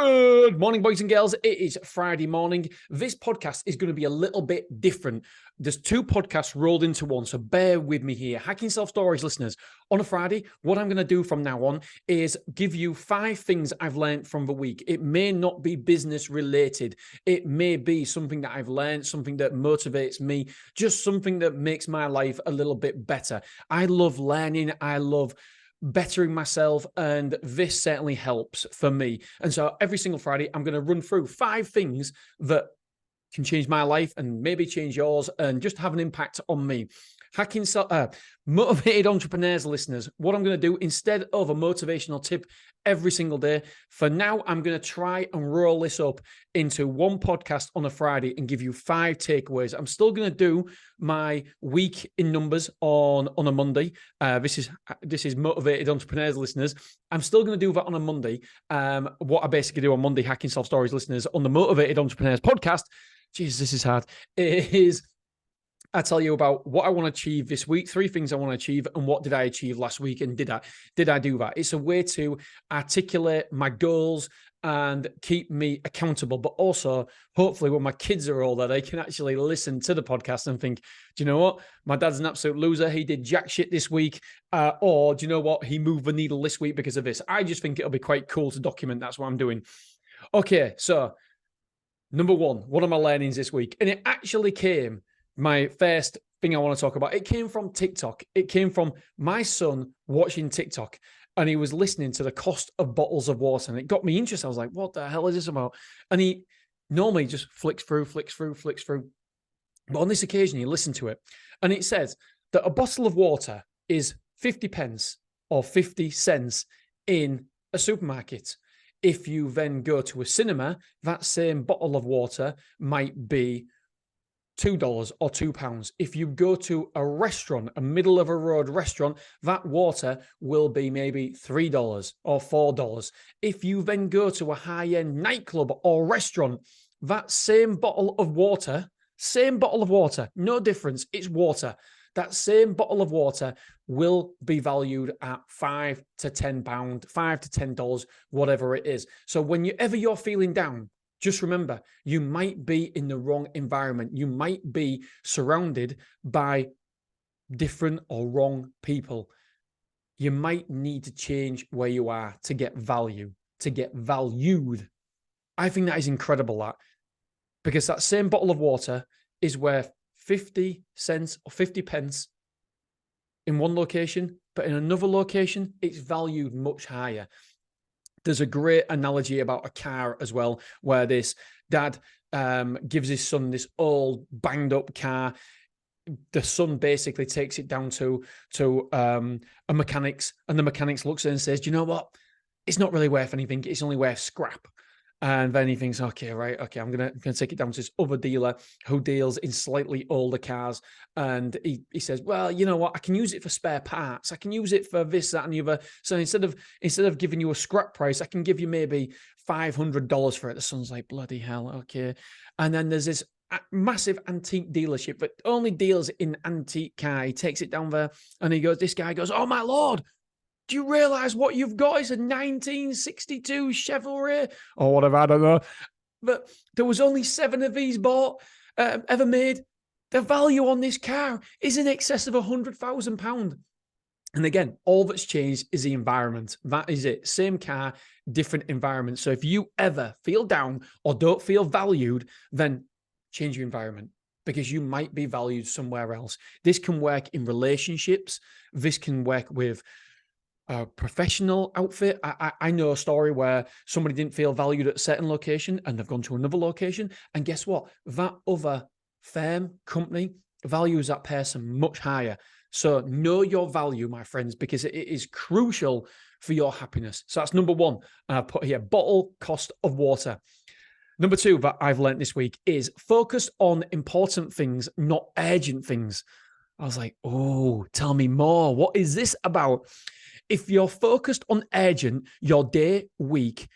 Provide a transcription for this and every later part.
Good morning, boys and girls. It is Friday morning. This podcast is going to be a little bit different. There's two podcasts rolled into one, so bear with me here. Hacking Self-Storage listeners, on a Friday, what I'm going to do from now on is give you 5 things I've learned from the week. It may not be business related. It may be something that I've learned, something that motivates me, just something that makes my life a little bit better. I love learning. I love bettering myself, and this certainly helps for me. And so every single Friday, I'm going to run through 5 things that can change my life and maybe change yours and just have an impact on me. Motivated entrepreneurs listeners, what I'm going to do instead of a motivational tip every single day, for now, I'm going to try and roll this up into one podcast on a Friday and give you 5 takeaways. I'm still going to do my week in numbers on a Monday. This is motivated entrepreneurs listeners. I'm still going to do that on a Monday. What I basically do on Monday, Hacking Self-Storage listeners, on the Motivated Entrepreneurs podcast, Jesus, this is hard, I tell you about what I want to achieve this week, 3 things I want to achieve, and what did I achieve last week, and did I do that? It's a way to articulate my goals and keep me accountable, but also hopefully when my kids are older, they can actually listen to the podcast and think, do you know what? My dad's an absolute loser. He did jack shit this week. Or do you know what? He moved the needle this week because of this. I just think it'll be quite cool to document. That's what I'm doing. Okay, so number 1, what are my learnings this week? And it actually came, my first thing I want to talk about, it came from TikTok. It came from my son watching TikTok, and he was listening to the cost of bottles of water, and it got me interested. I was like, what the hell is this about? And he normally just flicks through. But on this occasion, he listened to it, and it says that a bottle of water is 50 pence or 50 cents in a supermarket. If you then go to a cinema, that same bottle of water might be $2 or £2. If you go to a restaurant, a middle of a road restaurant, that water will be maybe $3 or $4. If you then go to a high-end nightclub or restaurant, that same bottle of water, no difference, it's water. That same bottle of water will be valued at £5 to £10, $5 to $10, whatever it is. So whenever you're feeling down, just remember, you might be in the wrong environment. You might be surrounded by different or wrong people. You might need to change where you are to get value, to get valued. I think that is incredible, because that same bottle of water is worth 50 cents or 50 pence in one location, but in another location, it's valued much higher. There's a great analogy about a car as well, where this dad gives his son this old banged up car. The son basically takes it down to a mechanics, and the mechanics looks at it and says, do you know what? It's not really worth anything. It's only worth scrap. And then he thinks, okay, I'm gonna take it down to this other dealer who deals in slightly older cars. And he says, well, you know what? I can use it for spare parts. I can use it for this, that, and the other. So instead of giving you a scrap price, I can give you maybe $500 for it. The son's like, bloody hell, okay. And then there's this massive antique dealership that only deals in antique car. He takes it down there, and this guy goes, oh my Lord, do you realize what you've got? It's a 1962 Chevrolet or whatever, I don't know. But there was only 7 of these ever made. The value on this car is in excess of £100,000. And again, all that's changed is the environment. That is it. Same car, different environment. So if you ever feel down or don't feel valued, then change your environment, because you might be valued somewhere else. This can work in relationships. This can work with a professional outfit. I know a story where somebody didn't feel valued at a certain location and they've gone to another location. And guess what? That other firm, company values that person much higher. So know your value, my friends, because it is crucial for your happiness. So that's number 1. And I've put here, bottle cost of water. Number 2 that I've learned this week is focus on important things, not urgent things. I was like, oh, tell me more. What is this about? If you're focused on urgent, your day, week,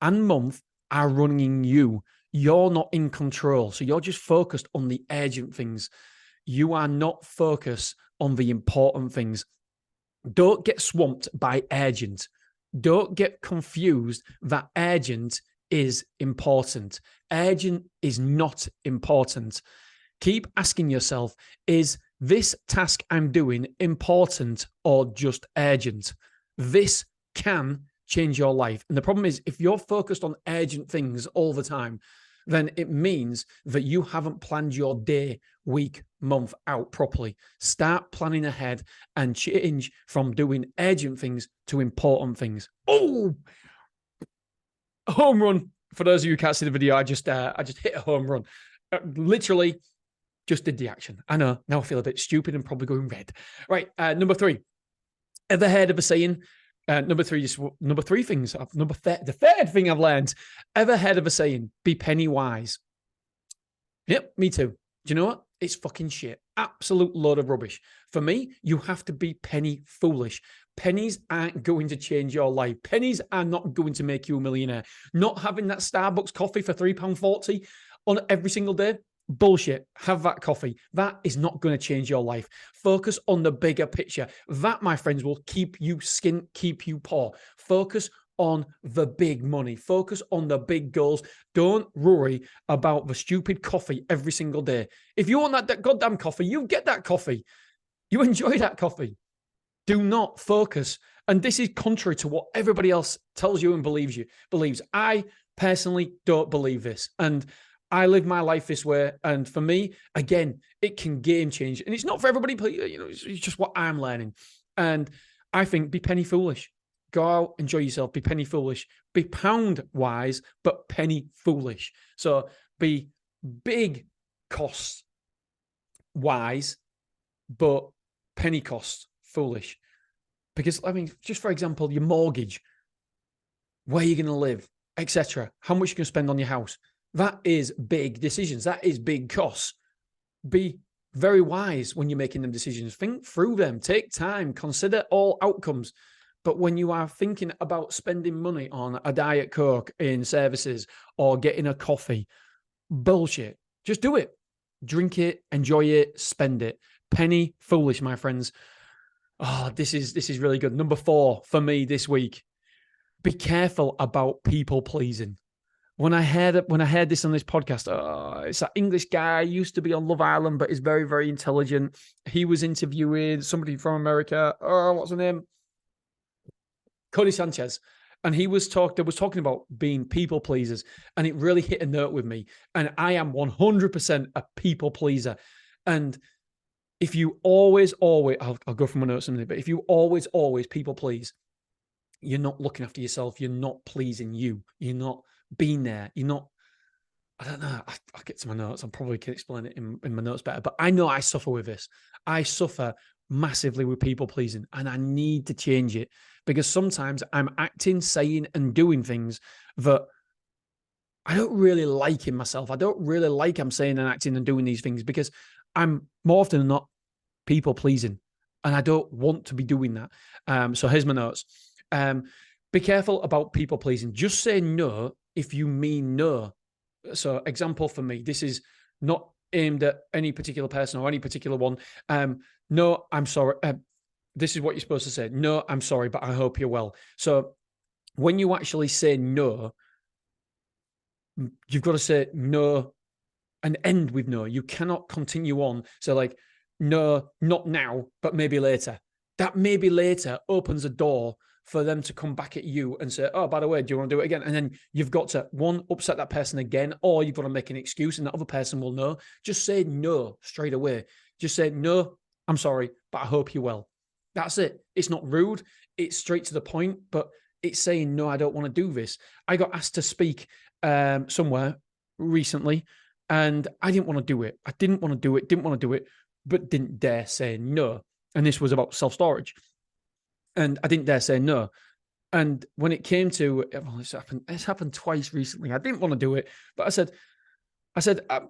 and month are running you. You're not in control. So you're just focused on the urgent things. You are not focused on the important things. Don't get swamped by urgent. Don't get confused that urgent is important. Urgent is not important. Keep asking yourself, is this task I'm doing important or just urgent? This can change your life. And the problem is, if you're focused on urgent things all the time, then it means that you haven't planned your day, week, month out properly. Start planning ahead and change from doing urgent things to important things. Oh, home run. For those of you who can't see the video, I just hit a home run. Literally just did the action. I know, now I feel a bit stupid and probably going red. Right, number 3. Ever heard of a saying? The third thing I've learned. Ever heard of a saying, be penny wise? Yep, me too. Do you know what? It's fucking shit. Absolute load of rubbish. For me, you have to be penny foolish. Pennies aren't going to change your life. Pennies are not going to make you a millionaire. Not having that Starbucks coffee for £3.40 on every single day, bullshit. Have that coffee. That is not going to change your life. Focus on the bigger picture. That, my friends, will keep you skint, keep you poor. Focus on the big money. Focus on the big goals. Don't worry about the stupid coffee every single day. If you want that goddamn coffee, you get that coffee. You enjoy that coffee. Do not focus. And this is contrary to what everybody else tells you and believes. I personally don't believe this. And I live my life this way. And for me, again, it can game change. And it's not for everybody, but it's just what I'm learning. And I think be penny foolish. Go out, enjoy yourself, be penny foolish. Be pound wise, but penny foolish. So be big cost wise, but penny cost foolish. Because, I mean, just for example, your mortgage, where you're going to live, etc. How much you're going to spend on your house. That is big decisions. That is big costs. Be very wise when you're making them decisions. Think through them. Take time. Consider all outcomes. But when you are thinking about spending money on a Diet Coke in services or getting a coffee, bullshit. Just do it. Drink it, enjoy it, spend it. Penny foolish, my friends. Oh, this is really good. Number 4 for me this week. Be careful about people pleasing. When I heard this on this podcast, it's that English guy, used to be on Love Island, but is very, very intelligent. He was interviewing somebody from America. What's her name? Cody Sanchez. And they was talking about being people pleasers. And it really hit a note with me. And I am 100% a people pleaser. And if you always, I'll go from my notes in a minute, but if you always people please, you're not looking after yourself. You're not pleasing you. You're not being there. You're not, I don't know. I'll get to my notes. I probably can explain it in my notes better, but I know I suffer with this. I suffer massively with people pleasing, and I need to change it because sometimes I'm acting, saying, and doing things that I don't really like in myself. I don't really like I'm saying and acting and doing these things because I'm more often than not people pleasing, and I don't want to be doing that. So here's my notes. Be careful about people pleasing. Just say no if you mean no. So example for me, this is not aimed at any particular person or any particular one. No, I'm sorry. This is what you're supposed to say. No, I'm sorry, but I hope you're well. So when you actually say no, you've got to say no and end with no. You cannot continue on. So like, no, not now, but maybe later. That maybe later opens a door for them to come back at you and say, oh, by the way, do you want to do it again? And then you've got to, one, upset that person again, or you've got to make an excuse and that other person will know. Just say no straight away. Just say, no, I'm sorry, but I hope you're well. That's it. It's not rude. It's straight to the point, but it's saying, no, I don't want to do this. I got asked to speak somewhere recently and I didn't want to do it. I didn't want to do it, but didn't dare say no. And this was about self-storage. And I didn't dare say no. And when it came to, well, it's happened twice recently. I didn't want to do it, but I said,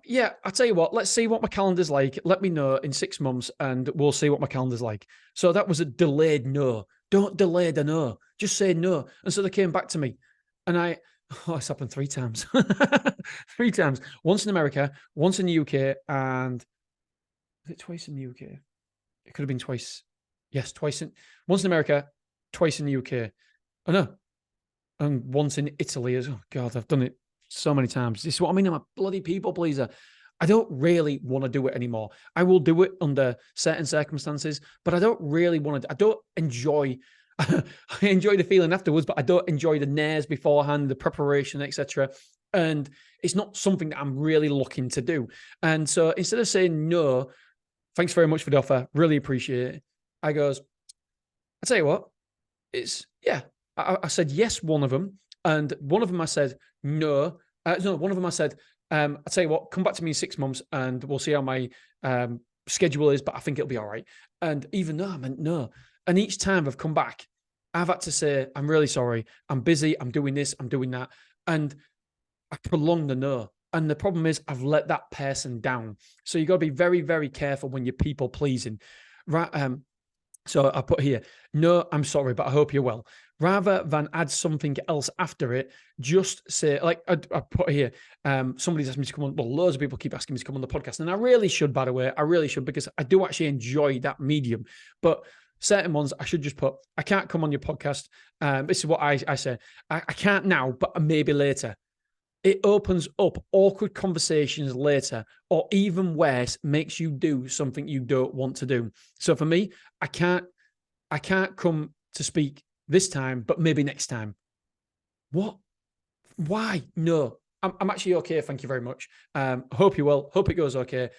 yeah, I'll tell you what, let's see what my calendar's like. Let me know in 6 months and we'll see what my calendar's like. So that was a delayed no. Don't delay the no. Just say no. And so they came back to me and it's happened 3 times. 3 times. Once in America, once in the UK, and is it twice in the UK? It could have been twice. Yes, once in America, twice in the UK. Oh, no. and once in Italy as, oh God, I've done it so many times. This is what I mean. I'm a bloody people pleaser. I don't really want to do it anymore. I will do it under certain circumstances, but I don't really want to. I don't enjoy. I enjoy the feeling afterwards, but I don't enjoy the nares beforehand, the preparation, etc. And it's not something that I'm really looking to do. And so instead of saying no, thanks very much for the offer, really appreciate it, I goes, I tell you what, it's yeah. I said yes, one of them, and one of them I said no. No, one of them I said, I'll tell you what, come back to me in 6 months and we'll see how my schedule is, but I think it'll be all right. And even though I meant no. And each time I've come back, I've had to say, I'm really sorry. I'm busy. I'm doing this. I'm doing that. And I prolonged the no. And the problem is I've let that person down. So you got to be very, very careful when you're people pleasing. Right. So I put here, no, I'm sorry, but I hope you're well. Rather than add something else after it, just say, like I put here, somebody's asked me to come on, well, loads of people keep asking me to come on the podcast. And I really should, by the way, I really should, because I do actually enjoy that medium. But certain ones, I should just put, I can't come on your podcast. This is what I say. I can't now, but maybe later. It opens up awkward conversations later, or even worse, makes you do something you don't want to do. So for me, I can't come to speak this time, but maybe next time. What? Why? No, I'm actually okay. Thank you very much. Hope you will. Hope it goes okay.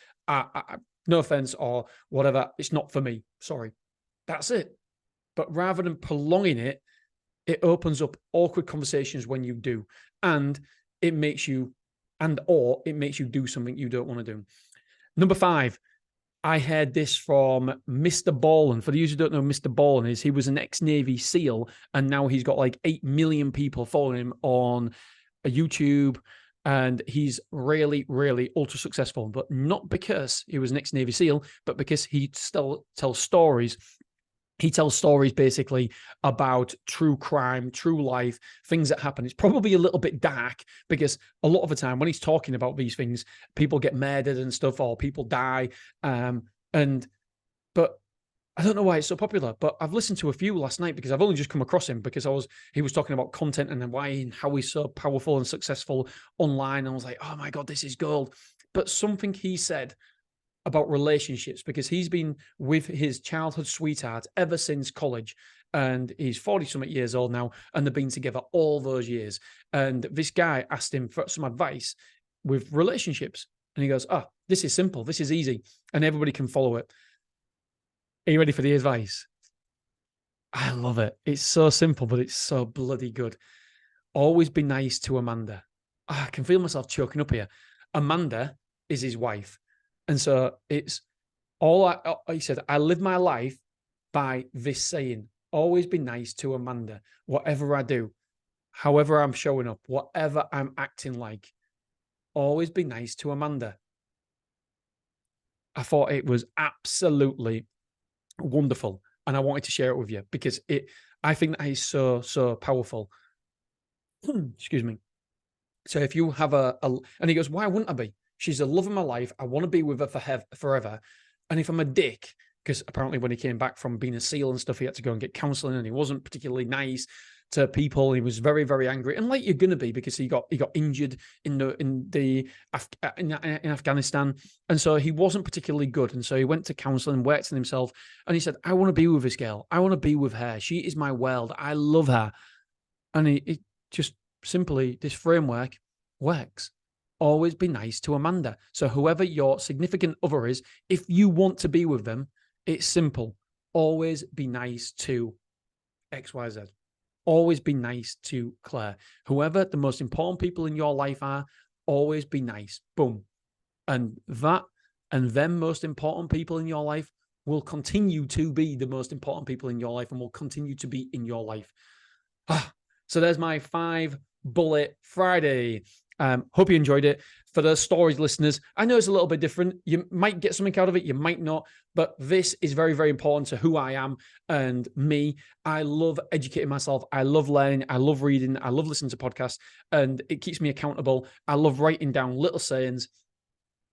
No offense or whatever. It's not for me. Sorry. That's it. But rather than prolonging it, it opens up awkward conversations when you do. And it makes you do something you don't want to do. Number 5, I heard this from Mr. Ballin. For those who don't know, Mr. Ballin he was an ex-Navy SEAL, and now he's got like 8 million people following him on YouTube, and he's really, really ultra successful. But not because he was an ex-Navy SEAL, but because he still tells stories. He tells stories basically about true crime, true life, things that happen. It's probably a little bit dark because a lot of the time when he's talking about these things, people get murdered and stuff, or people die. But I don't know why it's so popular, but I've listened to a few last night because I've only just come across him because he was talking about content and then why and how he's so powerful and successful online. And I was like, oh my God, this is gold. But something he said about relationships, because he's been with his childhood sweetheart ever since college, and he's 40-something years old now, and they've been together all those years. And this guy asked him for some advice with relationships, and he goes, oh, this is simple, this is easy, and everybody can follow it. Are you ready for the advice? I love it. It's so simple, but it's so bloody good. Always be nice to Amanda. I can feel myself choking up here. Amanda is his wife. And so it's he said, I live my life by this saying, always be nice to Amanda, whatever I do, however I'm showing up, whatever I'm acting like, always be nice to Amanda. I thought it was absolutely wonderful. And I wanted to share it with you because I think that is so, so powerful. Excuse me. So if you have and he goes, why wouldn't I be? She's the love of my life. I want to be with her forever. And if I'm a dick, because apparently when he came back from being a SEAL and stuff, he had to go and get counseling, and he wasn't particularly nice to people. He was very, very angry, and like you're gonna be, because he got injured in Afghanistan, and so he wasn't particularly good. And so he went to counseling and worked on himself. And he said, "I want to be with this girl. I want to be with her. She is my world. I love her." And he just simply, this framework works. Always be nice to Amanda. So whoever your significant other is, if you want to be with them, it's simple. Always be nice to XYZ. Always be nice to Claire. Whoever the most important people in your life are, always be nice. Boom. And them most important people in your life will continue to be the most important people in your life and will continue to be in your life. So there's my 5-bullet Friday. Hope you enjoyed it. For the stories listeners, I know it's a little bit different. You might get something out of it, you might not, but this is very, very important to who I am and me. I love educating myself. I love learning. I love reading. I love listening to podcasts, and it keeps me accountable. I love writing down little sayings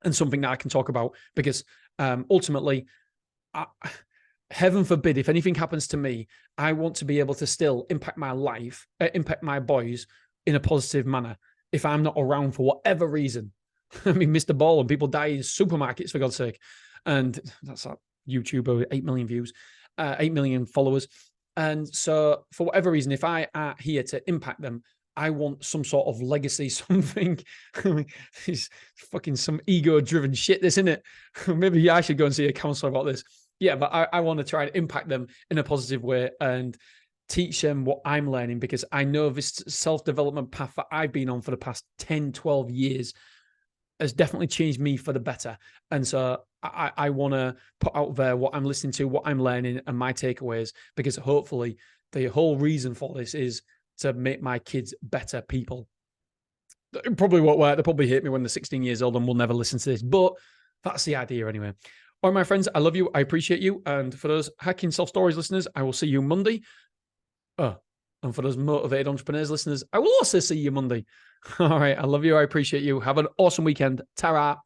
and something that I can talk about, because ultimately, heaven forbid, if anything happens to me, I want to be able to still impact my life, impact my boys in a positive manner if I'm not around for whatever reason. I mean, Mr. Ball and people die in supermarkets, for God's sake. And that's like YouTuber, 8 million views, 8 million followers. And so for whatever reason, if I are here to impact them, I want some sort of legacy, something. I mean, it's fucking some ego-driven shit, this, isn't it? Maybe I should go and see a counselor about this. Yeah, but I want to try and impact them in a positive way and teach them what I'm learning, because I know this self-development path that I've been on for the past 10, 12 years has definitely changed me for the better. And so I want to put out there what I'm listening to, what I'm learning, and my takeaways, because hopefully the whole reason for this is to make my kids better people. It probably won't work. They'll probably hate me when they're 16 years old and will never listen to this, but that's the idea anyway. All right, my friends, I love you. I appreciate you. And for those Hacking Self Stories listeners, I will see you Monday. Oh, and for those Motivated Entrepreneurs listeners, I will also see you Monday. All right, I love you. I appreciate you. Have an awesome weekend. Ta-ra.